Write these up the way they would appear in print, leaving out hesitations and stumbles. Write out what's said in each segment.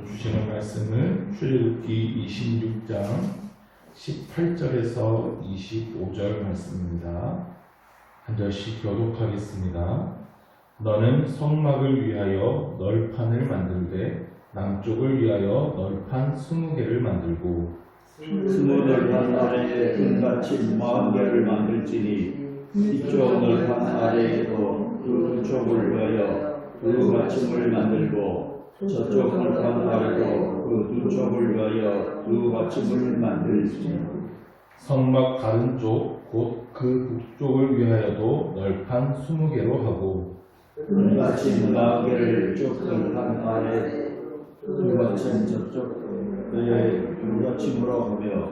주시는 말씀을 출애굽기 26장 18절에서 25절 말씀입니다. 한 절씩 교독하겠습니다. 너는 성막을 위하여 널판을 만들되 남쪽을 위하여 널판 20개를 만들고 20널판 아래에 은받침 40개를 만들지니 이쪽 널판 아래에도 두 쪽을 위하여 두 받침을 만들고 저쪽 널판 아래도 그 두 쪽을 위하여 두 받침을 만들지니 성막 다른 쪽 곧 그 북쪽을 위하여도 널판 20개로 하고 은받침 40개를 쪽 널판 아래 두 받침 저쪽 위에 두 받침으로 하며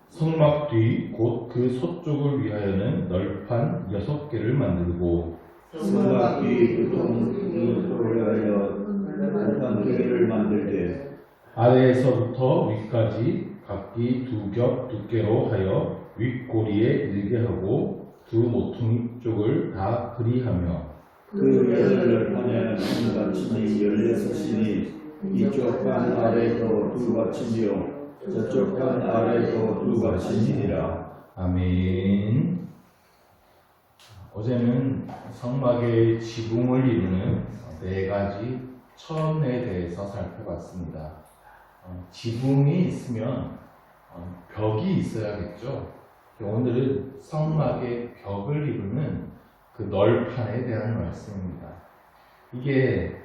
성막 뒤 곧 그 서쪽을 위하여는 널판 6개를 만들고 성막 뒤 그쪽을 위하여 널판 2개를 만들되 아래에서부터 위까지 각기 2겹 두께로 하여 윗꼬리에 일게 하고 두 모퉁이 쪽을 다 그리하며 그 널판에는 은받침이 16이니 이쪽 판 아래도 두 받침이요 저쪽 판 아래도 두 받침이니라. 아멘. 어제는 성막의 지붕을 이루는 4가지 천에 대해서 살펴봤습니다. 지붕이 있으면 벽이 있어야겠죠. 오늘은 성막의 벽을 이루는 그 널판에 대한 말씀입니다. 이게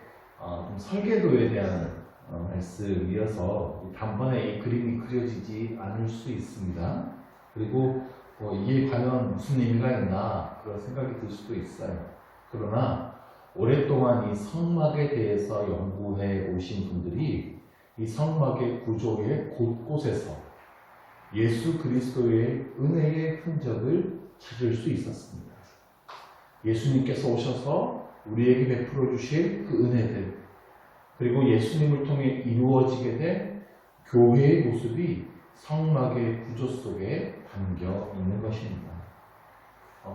설계도에 대한 말씀이어서 단번에 이 그림이 그려지지 않을 수 있습니다. 그리고 이게 과연 무슨 의미가 있나 그런 생각이 들 수도 있어요. 그러나 오랫동안 이 성막에 대해서 연구해 오신 분들이 이 성막의 구조의 곳곳에서 예수 그리스도의 은혜의 흔적을 찾을 수 있었습니다. 예수님께서 오셔서 우리에게 베풀어 주실 그 은혜들, 그리고 예수님을 통해 이루어지게 된 교회의 모습이 성막의 구조 속에 담겨 있는 것입니다.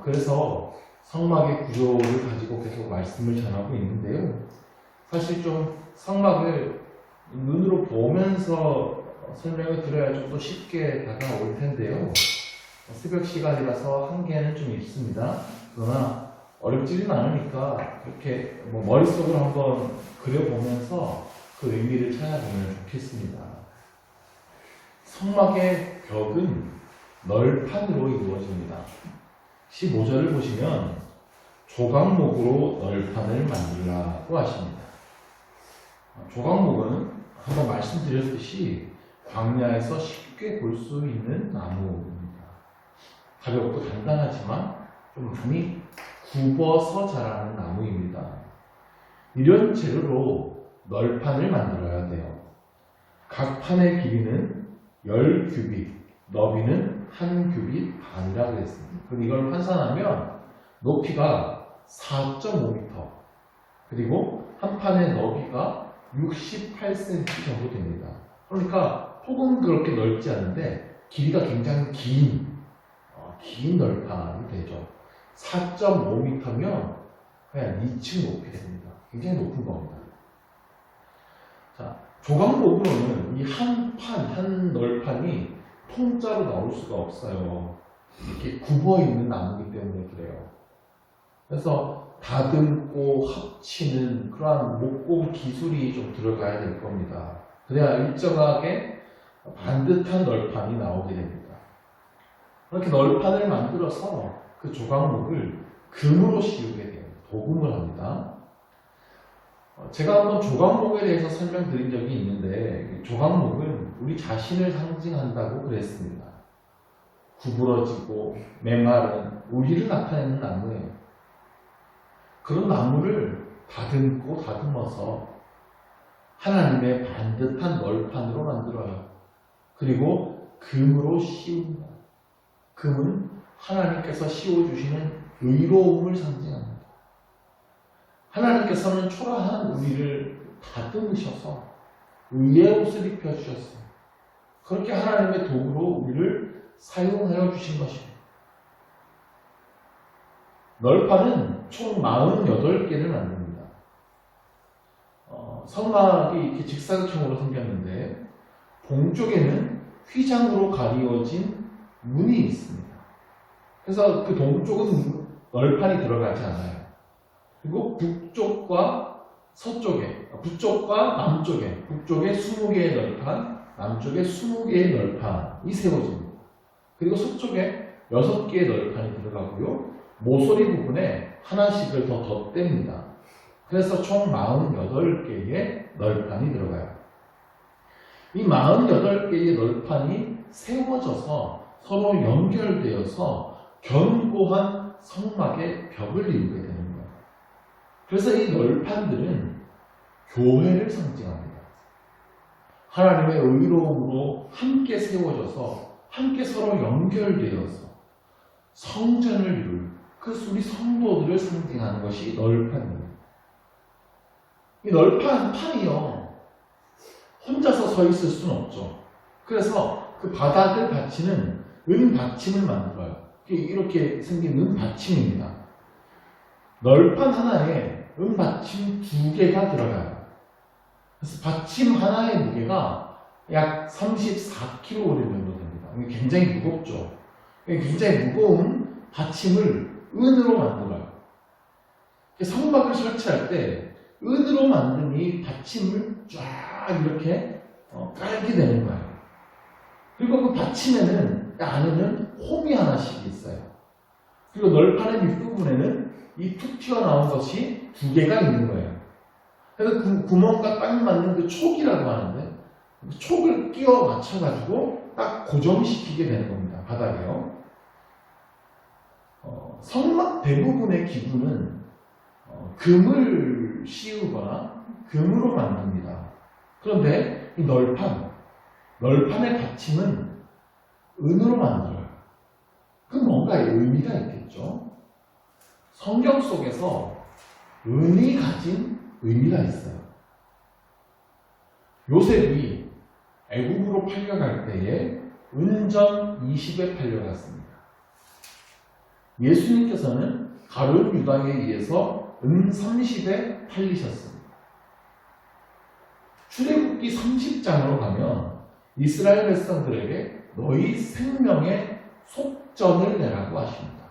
그래서 성막의 구조를 가지고 계속 말씀을 전하고 있는데요. 사실 좀 성막을 눈으로 보면서 설명을 드려야 좀 더 쉽게 다가올 텐데요. 새벽 시간이라서 한계는 좀 있습니다. 그러나 어렵지는 않으니까 이렇게 머릿속으로 한번 그려보면서 그 의미를 찾아보면 좋겠습니다. 성막의 벽은 널판으로 이루어집니다. 15절을 보시면 조각목으로 널판을 만들라고 하십니다. 조각목은 한번 말씀드렸듯이 광야에서 쉽게 볼 수 있는 나무입니다. 가볍고 단단하지만 좀 많이 굽어서 자라는 나무입니다. 이런 재료로 널판을 만들어야 돼요. 각 판의 길이는 10규빗, 너비는 1규빗 반이라고 했습니다. 그럼 이걸 환산하면 높이가 4.5m, 그리고 한 판의 너비가 68cm 정도 됩니다. 그러니까 폭은 그렇게 넓지 않은데 길이가 굉장히 긴 널판이 되죠. 4.5m면 그냥 2층 높이 됩니다. 굉장히 높은 겁니다. 자, 조각목으로는 이 한 널판이 통짜로 나올 수가 없어요. 이렇게 굽어있는 나무이기 때문에 그래요. 그래서 다듬고 합치는 그러한 목공 기술이 좀 들어가야 될 겁니다. 그래야 일정하게 반듯한 널판이 나오게 됩니다. 그렇게 널판을 만들어서 그 조각목을 금으로 씌우게 돼요. 도금을 합니다. 제가 한번 조각목에 대해서 설명드린 적이 있는데 조각목은 우리 자신을 상징한다고 그랬습니다. 구부러지고 메마른 우리를 나타내는 나무예요. 그런 나무를 다듬고 다듬어서 하나님의 반듯한 널판으로 만들어요. 그리고 금으로 씌웁니다. 금은 하나님께서 씌워주시는 의로움을 상징합니다. 하나님께서는 초라한 우리를 다듬으셔서 의의 옷을 입혀주셨어요. 그렇게 하나님의 도구로 우리를 사용하여 주신 것입니다. 널판은 총 48개를 만듭니다. 성막이 이렇게 직사각형으로 생겼는데 동쪽에는 휘장으로 가리워진 문이 있습니다. 그래서 그 동쪽은 널판이 들어가지 않아요. 그리고 북쪽과 서쪽에, 북쪽과 남쪽에, 북쪽에 20개의 널판, 남쪽에 20개의 널판이 세워집니다. 그리고 서쪽에 6개의 널판이 들어가고요. 모서리 부분에 하나씩을 더 덧댑니다. 그래서 총 48개의 널판이 들어가요. 이 48개의 널판이 세워져서 서로 연결되어서 견고한 성막의 벽을 이루게 되는 거예요. 그래서 이 널판들은 교회를 상징합니다. 하나님의 의로움으로 함께 세워져서 함께 서로 연결되어서 성전을 이룰 그 우리 성도들을 상징하는 것이 널판입니다. 이 판이요 혼자서 서 있을 수는 없죠. 그래서 그 바닥을 받치는 은 받침을 만들어요. 이렇게 생긴 은 받침입니다. 널판 하나에 은 받침 2개가 들어가요. 그래서 받침 하나의 무게가 약 34kg 정도 됩니다. 굉장히 무겁죠. 굉장히 무거운 받침을 은으로 만들어요. 성막을 설치할 때 은으로 만든 이 받침을 쫙 이렇게 깔게 되는 거예요. 그리고 그 받침에는 안에는 홈이 하나씩 있어요. 그리고 널판의 밑부분에는 이 툭 튀어나온 것이 2개가 있는 거예요. 그래서 그 구멍과 딱 맞는 그 촉이라고 하는데 그 촉을 끼워 맞춰가지고 딱 고정시키게 되는 겁니다. 바닥에요. 성막 대부분의 기구는 금을 씌우거나 금으로 만듭니다. 그런데 이 널판의 받침은 은으로 만들어요. 그 뭔가 의미가 있겠죠. 성경 속에서 은이 가진 의미가 있어요. 요셉이 애국으로 팔려갈 때에 은전 20에 팔려갔습니다. 예수님께서는 가룟 유다에 의해서 은 30에 팔리셨습니다. 출애굽기 30장으로 가면 이스라엘 백성들에게 너희 생명의 속전을 내라고 하십니다.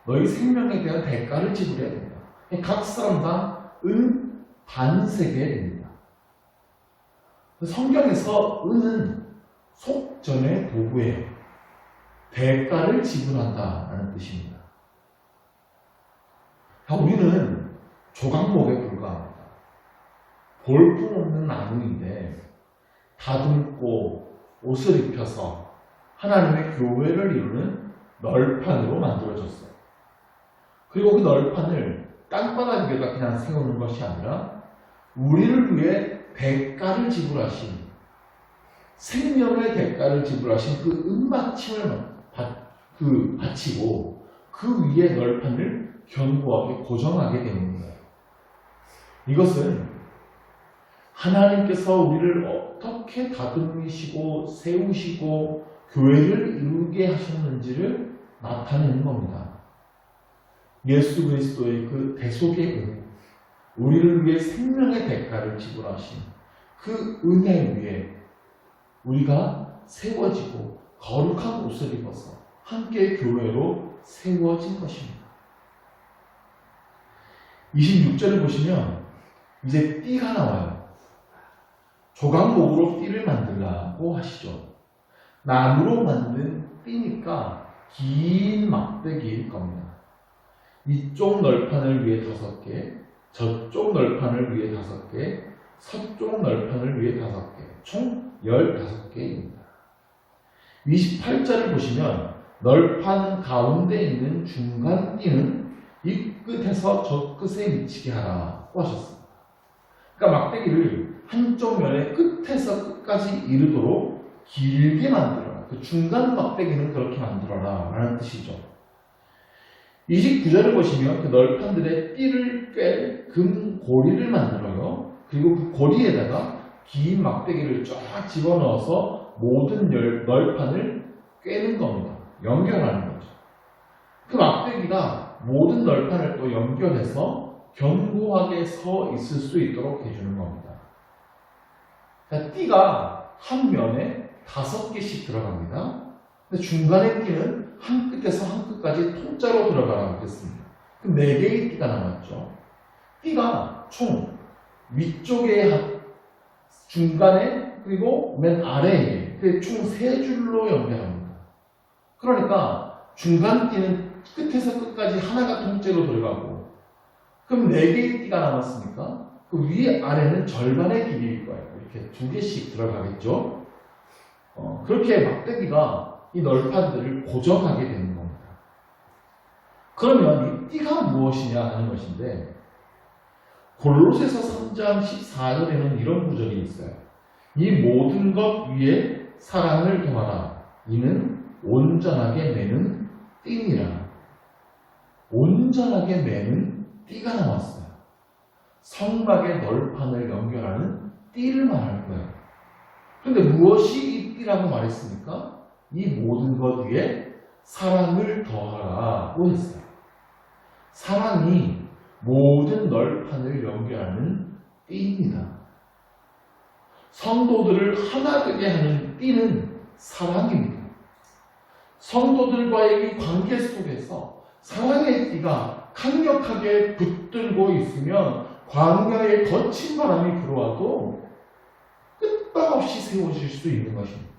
너희 생명에 대한 대가를 지불해야 된다. 각 사람당 은 반세계입니다. 성경에서 은은 속전의 도구예요. 대가를 지불한다라는 뜻입니다. 우리는 조각목에 불과합니다. 볼품없는 나무인데 다듬고 옷을 입혀서 하나님의 교회를 이루는 널판으로 만들어졌어요. 그리고 그 널판을 땅바닥 위에다 그냥 세우는 것이 아니라 우리를 위해 대가를 지불하신, 생명의 대가를 지불하신 그 은받침을 받치고 그 위에 널판을 견고하게 고정하게 되는 거예요. 이것은 하나님께서 우리를 어떻게 다듬으시고 세우시고 교회를 이루게 하셨는지를 나타내는 겁니다. 예수 그리스도의 그 대속의 은, 우리를 위해 생명의 대가를 지불하신 그 은혜 위에 우리가 세워지고 거룩한 옷을 입어서 함께 교회로 세워진 것입니다. 26절을 보시면 이제 띠가 나와요. 조각목으로 띠를 만들라고 하시죠. 나무로 만든 띠니까 긴 막대기일 겁니다. 이쪽 널판을 위해 5개, 저쪽 널판을 위해 5개, 서쪽 널판을 위해 5개, 총 15개입니다. 28절을 보시면 널판 가운데 있는 중간 띠는 이 끝에서 저 끝에 미치게 하라고 하셨습니다. 그러니까 막대기를 한쪽 면의 끝에서 끝까지 이르도록 길게 만들어라. 그 중간 막대기는 그렇게 만들어라 라는 뜻이죠. 29절을 보시면 그 널판들의 띠를 꿰 금고리를 만들어요. 그리고 그 고리에다가 긴 막대기를 쫙 집어넣어서 모든 널판을 꿰는 겁니다. 연결하는 거죠. 그 막대기가 모든 널판을 또 연결해서 견고하게 서 있을 수 있도록 해주는 겁니다. 자, 띠가 한 면에 5개씩 들어갑니다. 근데 중간에 띠는 한 끝에서 한 끝까지 통짜로 들어가라고 했습니다. 그럼 4개의 띠가 남았죠. 띠가 총 위쪽에 중간에 그리고 맨 아래에 총 3줄로 연결합니다. 그러니까 중간 띠는 끝에서 끝까지 하나가 통째로 들어가고 그럼 4개의 띠가 남았으니까 그 위에 아래는 절반의 길이일 거예요. 이렇게 2개씩 들어가겠죠. 그렇게 막대기가 이 널판들을 고정하게 되는 겁니다. 그러면 이 띠가 무엇이냐 하는 것인데 골로새서 3장 14절에는 이런 구절이 있어요. 이 모든 것 위에 사랑을 더하라. 이는 온전하게 매는 띠니라. 온전하게 매는 띠가 나왔어요. 성막의 널판을 연결하는 띠를 말할 거예요. 그런데 무엇이 이 띠라고 말했습니까? 이 모든 것 위에 사랑을 더하라고 했어요. 사랑이 모든 널판을 연결하는 띠입니다. 성도들을 하나 되게 하는 띠는 사랑입니다. 성도들과의 이 관계 속에서 사랑의 띠가 강력하게 붙들고 있으면 광야에 거친 바람이 불어와도 끄떡없이 세워질 수 있는 것입니다.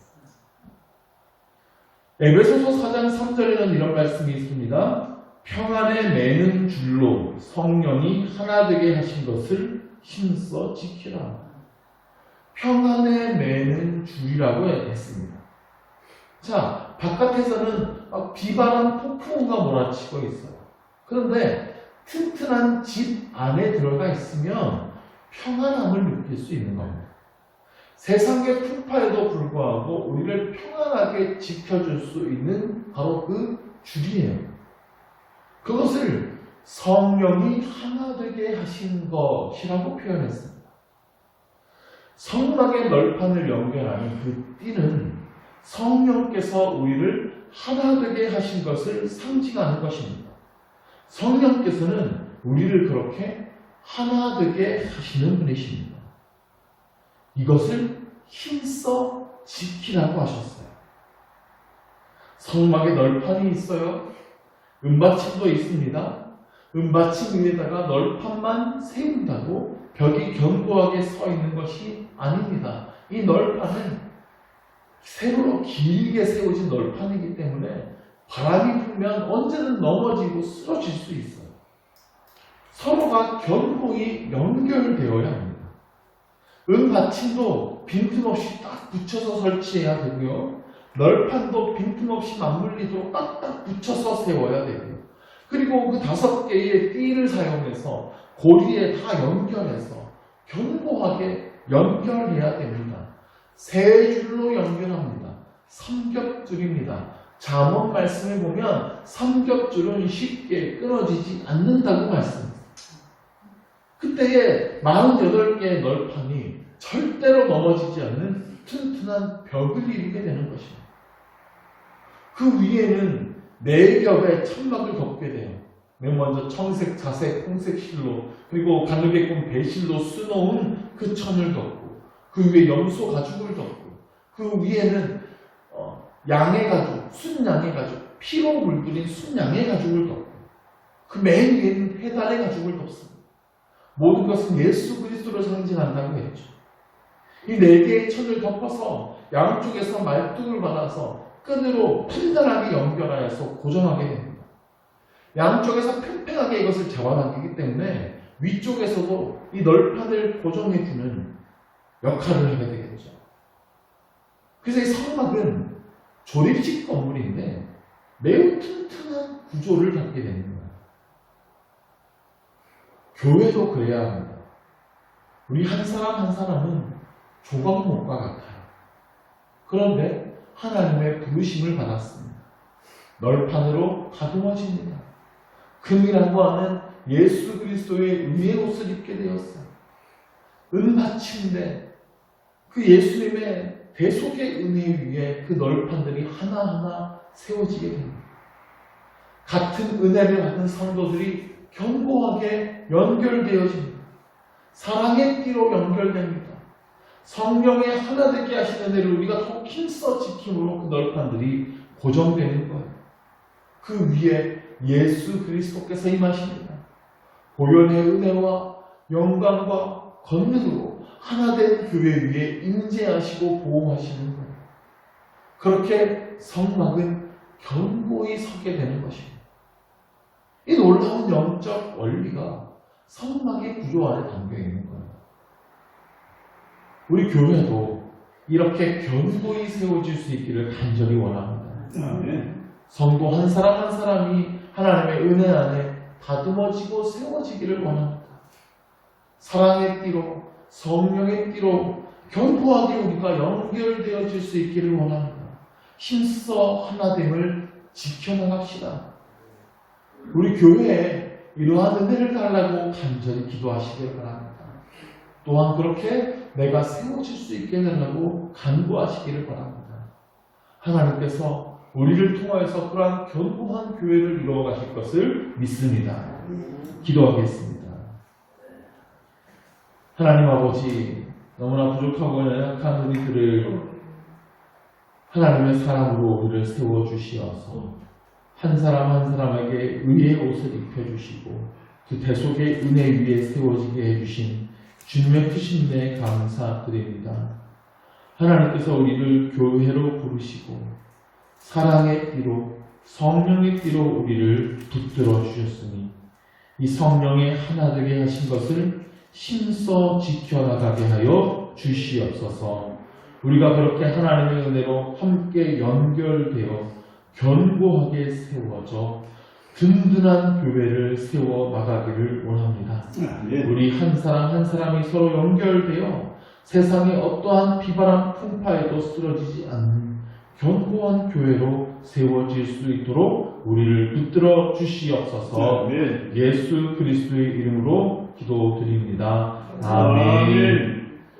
에베소서 4장 3절에는 이런 말씀이 있습니다. 평안에 매는 줄로 성령이 하나 되게 하신 것을 힘써 지키라. 평안에 매는 줄이라고 했습니다. 자, 바깥에서는 막 비바람 폭풍우가 몰아치고 있어요. 그런데 튼튼한 집 안에 들어가 있으면 평안함을 느낄 수 있는 겁니다. 세상의 풍파에도 불구하고 우리를 평안하게 지켜줄 수 있는 바로 그 줄이에요. 그것을 성령이 하나 되게 하신 것이라고 표현했습니다. 성막의 널판을 연결하는 그 띠는 성령께서 우리를 하나 되게 하신 것을 상징하는 것입니다. 성령께서는 우리를 그렇게 하나 되게 하시는 분이십니다. 이것을 힘써 지키라고 하셨어요. 성막에 널판이 있어요. 은받침도 있습니다. 은받침 위에다가 널판만 세운다고 벽이 견고하게 서 있는 것이 아닙니다. 이 널판은 세로로 길게 세워진 널판이기 때문에 바람이 불면 언제든 넘어지고 쓰러질 수 있어요. 서로가 견고히 연결되어야 합니다. 은받침도 빈틈없이 딱 붙여서 설치해야 되고요. 널판도 빈틈없이 맞물리도록 딱딱 붙여서 세워야 되고요. 그리고 그 5개의 띠를 사용해서 고리에 다 연결해서 견고하게 연결해야 됩니다. 3줄로 연결합니다. 삼겹줄입니다. 잠언 말씀을 보면 삼겹줄은 쉽게 끊어지지 않는다고 말씀합니다. 그때에 48개의 널판이 절대로 넘어지지 않는 튼튼한 벽을 이루게 되는 것입니다. 그 위에는 4겹의 천막을 덮게 돼요. 맨 먼저 청색, 자색, 홍색 실로 그리고 가늘게끔 배실로 수놓은 그 천을 덮고 그 위에 염소 가죽을 덮고 그 위에는 양의 가죽, 순양의 가죽, 피로 물들인 순양의 가죽을 덮고 그 맨 위에는 해달의 가죽을 덮습니다. 모든 것은 예수 그리스도를 상징한다고 했죠. 이 4개의 천을 덮어서 양쪽에서 말뚝을 받아서 끈으로 단단하게 연결하여서 고정하게 됩니다. 양쪽에서 팽팽하게 이것을 잡아당기기 때문에 위쪽에서도 이 널판을 고정해주는 역할을 하게 되겠죠. 그래서 이 성막은 조립식 건물인데 매우 튼튼한 구조를 갖게 되는 거예요. 교회도 그래야 합니다. 우리 한 사람 한 사람은 조각목과 같아요. 그런데 하나님의 부르심을 받았습니다. 널판으로 다듬어집니다. 금이라고 하는 예수 그리스도의 은혜의 옷을 입게 되었어요. 은받침대, 그 예수님의 대속의 은혜 위에 그 널판들이 하나하나 세워지게 됩니다. 같은 은혜를 받은 성도들이 견고하게 연결되어집니다. 사랑의 띠로 연결됩니다. 성령의 하나 되게 하시는 데를 우리가 더 힘써 지킴으로 그 널판들이 고정되는 거예요. 그 위에 예수 그리스도께서 임하십니다. 보혈의 은혜와 영광과 권능으로 하나된 교회 위에 임재하시고 보호하시는 거예요. 그렇게 성막은 견고히 서게 되는 것입니다. 이 놀라운 영적 원리가 성막의 구조 안에 담겨 있는 거예요. 우리 교회도 이렇게 견고히 세워질 수 있기를 간절히 원합니다. 아멘. 성도 한 사람 한 사람이 하나님의 은혜 안에 다듬어지고 세워지기를 원합니다. 사랑의 띠로, 성령의 띠로 견고하게 우리가 연결되어질 수 있기를 원합니다. 힘써 하나됨을 지켜나갑시다. 우리 교회에 이러한 은혜를 달라고 간절히 기도하시길 바랍니다. 또한 그렇게 내가 세워질 수 있게 해달라고 간구하시기를 바랍니다. 하나님께서 우리를 통하여서 그러한 견고한 교회를 이루어 가실 것을 믿습니다. 기도하겠습니다. 하나님 아버지, 너무나 부족하고 연약한 우리들을 하나님의 사랑으로 우리를 세워주시어서 한 사람 한 사람에게 의의 옷을 입혀주시고 그 대속의 은혜 위에 세워지게 해주신 주님의 크신 은혜에 감사드립니다. 하나님께서 우리를 교회로 부르시고 사랑의 띠로 성령의 띠로 우리를 붙들어 주셨으니 이 성령의 하나 되게 하신 것을 힘써 지켜나가게 하여 주시옵소서. 우리가 그렇게 하나님의 은혜로 함께 연결되어 견고하게 세워져 든든한 교회를 세워 나가기를 원합니다. 아멘. 우리 한 사람 한 사람이 서로 연결되어 세상의 어떠한 비바람 풍파에도 쓰러지지 않는 견고한 교회로 세워질 수 있도록 우리를 붙들어 주시옵소서. 아멘. 예수 그리스도의 이름으로 기도드립니다. 아멘. 아멘.